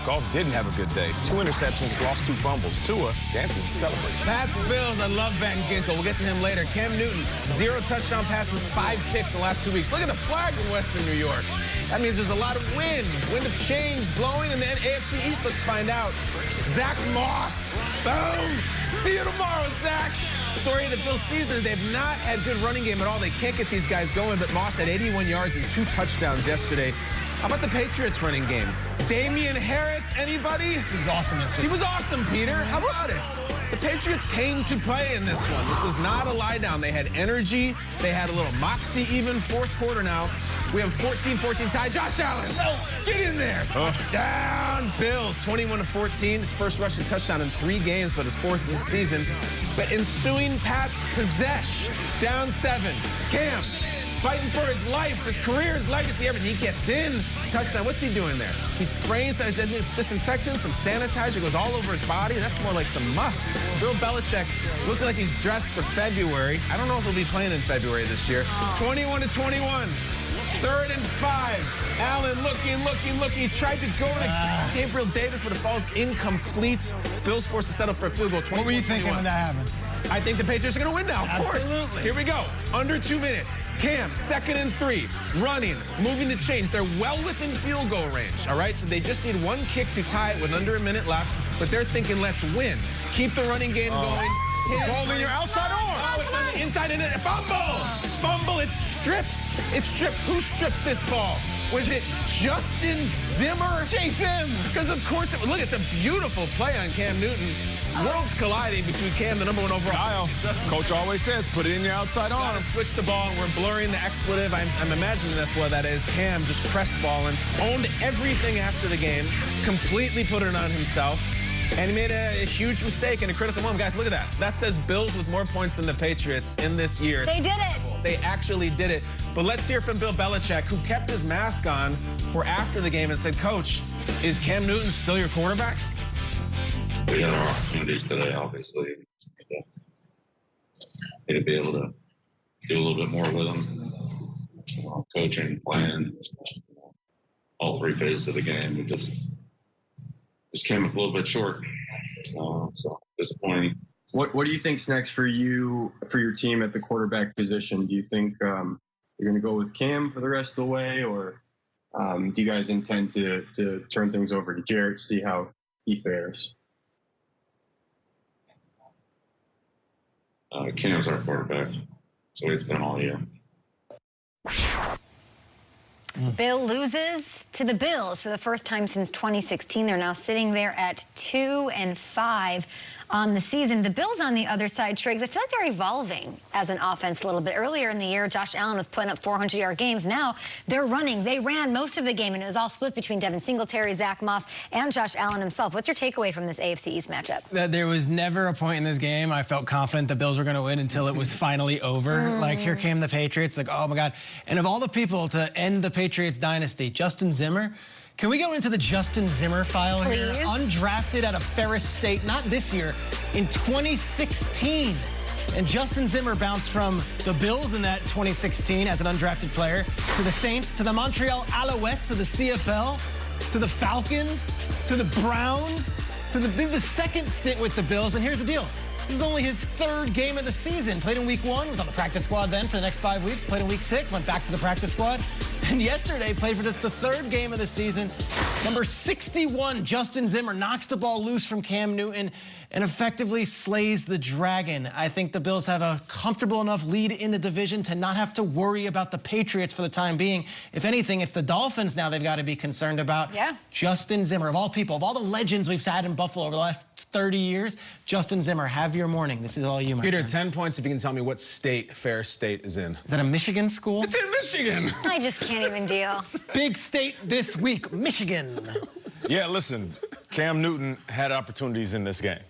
Goff didn't have a good day. 2 interceptions, lost 2 fumbles. Tua dances to celebrate. Pats Bills, I love Van Ginkel. We'll get to him later. Cam Newton, 0 touchdown passes, 5 picks in the last 2 weeks. Look at the flags in Western New York. That means there's a lot of wind of change blowing in the AFC East. Let's find out. Zach Moss. Boom. See you tomorrow, Zach. Story of the Bills season, they've not had good running game at all. They can't get these guys going, but Moss had 81 yards and 2 touchdowns yesterday. How about the Patriots running game? Damian Harris, anybody? He was awesome yesterday. He was awesome, Peter. How about it? The Patriots came to play in this one. This was not a lie down. They had energy. They had a little moxie even. Fourth quarter now. We have 14-14 tie. Josh Allen, get in there. Touchdown, Bills, 21-14. His first rushing touchdown in 3 games, but his 4th this season. But ensuing Pats possess, down 7. Cam, fighting for his life, his career, his legacy, everything. He gets in, touchdown. What's he doing there? He sprays, it's disinfectant, some sanitizer, goes all over his body. That's more like some musk. Bill Belichick looks like he's dressed for February. I don't know if he'll be playing in February this year. 21-21. 3rd and 5. Allen looking. He tried to go to Gabriel Davis, but it falls incomplete. Bills forced to settle for a field goal. What were you thinking when that happened? I think the Patriots are going to win now, of course. Absolutely. Here we go. Under 2 minutes. Cam, 2nd and 3. Running, moving the chains. They're well within field goal range, all right? So they just need 1 kick to tie it with under a minute left. But they're thinking, let's win. Keep the running game going. Ball in your outside arm. Oh, it's on the inside and it. Fumble. It's stripped. Who stripped this ball? Was it Justin Zimmer? Jason. Because, of course, look, it's a beautiful play on Cam Newton. Worlds colliding between Cam, the #1 overall. Kyle, coach always says, put it in your outside arm. Gotta switch the ball, and we're blurring the expletive. I'm imagining that's what that is. Cam just crestfallen, owned everything after the game, completely put it on himself. And he made a huge mistake in a critical moment. Guys, look at that. That says Bills with more points than the Patriots in this year. They did it. They actually did it. But let's hear from Bill Belichick, who kept his mask on for after the game and said, Coach, is Cam Newton still your quarterback? We got our opportunities today, obviously. Need to be able to do a little bit more with them. Coaching, playing, all 3 phases of the game. We just came up a little bit short. So disappointing. What do you think's next for you, for your team at the quarterback position? Do you think you're going to go with Cam for the rest of the way, or do you guys intend to turn things over to Jarrett, see how he fares? Cam's our quarterback, so it's been all year. Bill loses to the Bills for the first time since 2016. They're now sitting there at 2-5 on the season. The Bills on the other side, Triggs, I feel like they're evolving as an offense a little bit. Earlier in the year, Josh Allen was putting up 400-yard games. Now they're running. They ran most of the game, and it was all split between Devin Singletary, Zach Moss, and Josh Allen himself. What's your takeaway from this AFC East matchup? There was never a point in this game I felt confident the Bills were going to win until it was finally over. Like, here came the Patriots. Like, oh, my God. And of all the people to end the Patriots dynasty, Justin Zimmer. Can we go into the Justin Zimmer file here? Undrafted out of Ferris State, not this year, in 2016. And Justin Zimmer bounced from the Bills in that 2016 as an undrafted player to the Saints, to the Montreal Alouettes of the CFL, to the Falcons, to the Browns, this is the 2nd stint with the Bills. And here's the deal. This is only his 3rd game of the season. Played in week 1, was on the practice squad then for the next 5 weeks. Played in week 6, went back to the practice squad. And yesterday played for just the 3rd game of the season. Number 61, Justin Zimmer, knocks the ball loose from Cam Newton and effectively slays the Dragon. I think the Bills have a comfortable enough lead in the division to not have to worry about the Patriots for the time being. If anything, it's the Dolphins now they've got to be concerned about. Yeah. Justin Zimmer, of all people, of all the legends we've had in Buffalo over the last 30 years, Justin Zimmer, have your morning. This is all you, my Peter, friend. 10 points if you can tell me what state Ferris State is in. Is that a Michigan school? It's in Michigan. I just can't even deal. Big state this week, Michigan. Yeah, listen, Cam Newton had opportunities in this game.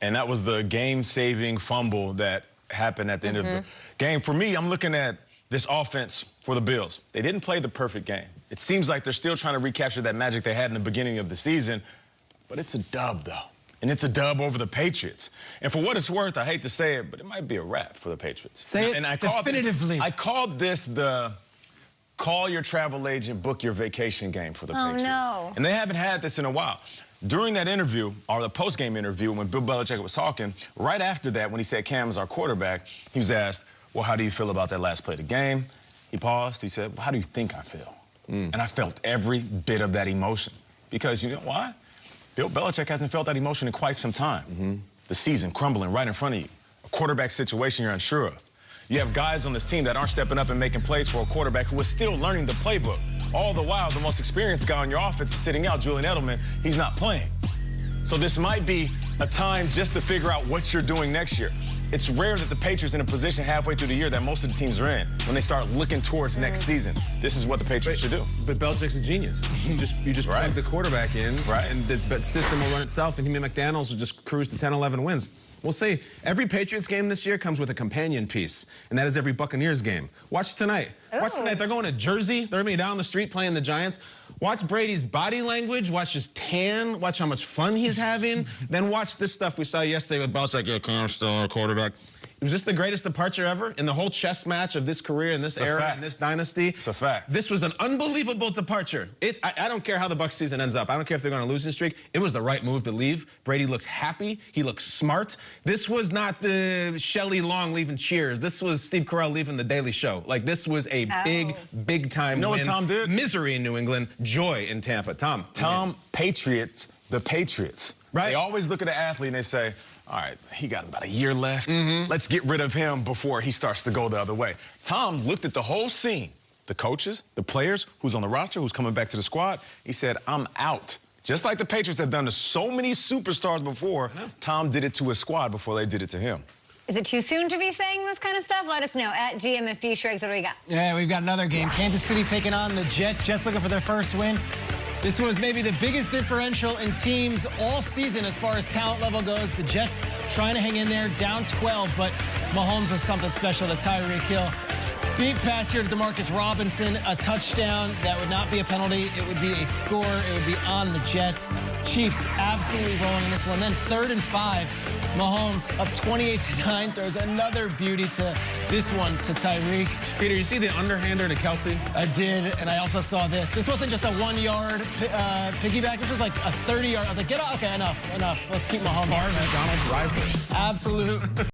And that was the game-saving fumble that happened at the end of the game. For me, I'm looking at this offense for the Bills. They didn't play the perfect game. It seems like they're still trying to recapture that magic they had in the beginning of the season. But it's a dub, though. And it's a dub over the Patriots. And for what it's worth, I hate to say it, but it might be a wrap for the Patriots. Say it definitively. I called this the call your travel agent, book your vacation game for the Patriots. No. And they haven't had this in a while. During that interview, or the post-game interview, when Bill Belichick was talking, right after that, when he said Cam is our quarterback, he was asked, well, how do you feel about that last play of the game? He paused. He said, well, how do you think I feel? And I felt every bit of that emotion. Because you know why? Bill Belichick hasn't felt that emotion in quite some time. The season crumbling right in front of you. A quarterback situation you're unsure of. You have guys on this team that aren't stepping up and making plays for a quarterback who is still learning the playbook. All the while, the most experienced guy on your offense is sitting out, Julian Edelman. He's not playing. So this might be a time just to figure out what you're doing next year. It's rare that the Patriots are in a position halfway through the year that most of the teams are in when they start looking towards next season. This is what the Patriots should do. But Belichick's a genius. You just plug the quarterback in, and the system will run itself, and he and McDaniels will just cruise to 10, 11 wins. We'll say every Patriots game this year comes with a companion piece, and that is every Buccaneers game. Watch tonight. Ooh. Watch tonight. They're going to Jersey. They're going to be down the street playing the Giants. Watch Brady's body language. Watch his tan. Watch how much fun he's having. Then watch this stuff we saw yesterday with Belichick. Yeah, Cam's still our quarterback. Was this the greatest departure ever in the whole chess match of this career, in this era, in this dynasty? It's a fact. This was an unbelievable departure. I don't care how the Bucs season ends up. I don't care if they're going to lose in streak. It was the right move to leave. Brady looks happy. He looks smart. This was not the Shelley Long leaving Cheers. This was Steve Carell leaving The Daily Show. Like, this was a big time You know win. what Tom did? Misery in New England, joy in Tampa. Tom, Patriots, the Patriots. Right. They always look at an athlete and they say, all right, he got about a year left. Let's get rid of him before he starts to go the other way. Tom looked at the whole scene, the coaches, the players, who's on the roster, who's coming back to the squad. He said, I'm out. Just like the Patriots have done to so many superstars before, Tom did it to his squad before they did it to him. Is it too soon to be saying this kind of stuff? Let us know at GMFB Shregs. What do we got? Yeah, we've got another game. Kansas City taking on the Jets. Jets looking for their first win. This was maybe the biggest differential in teams all season as far as talent level goes. The Jets trying to hang in there, down 12, but Mahomes was something special to Tyreek Hill. Deep pass here to Demarcus Robinson, a touchdown. That would not be a penalty. It would be a score. It would be on the Jets. Chiefs absolutely rolling in this one. Then 3rd and 5. Mahomes up 28-9, throws another beauty to this one to Tyreek. Peter, you see the underhander to Kelsey? I did, and I also saw this. This wasn't just a 1-yard piggyback. This was like a 30-yard. I was like, get off. Okay, enough. Let's keep Mahomes. Favre and Donald Driver. Absolute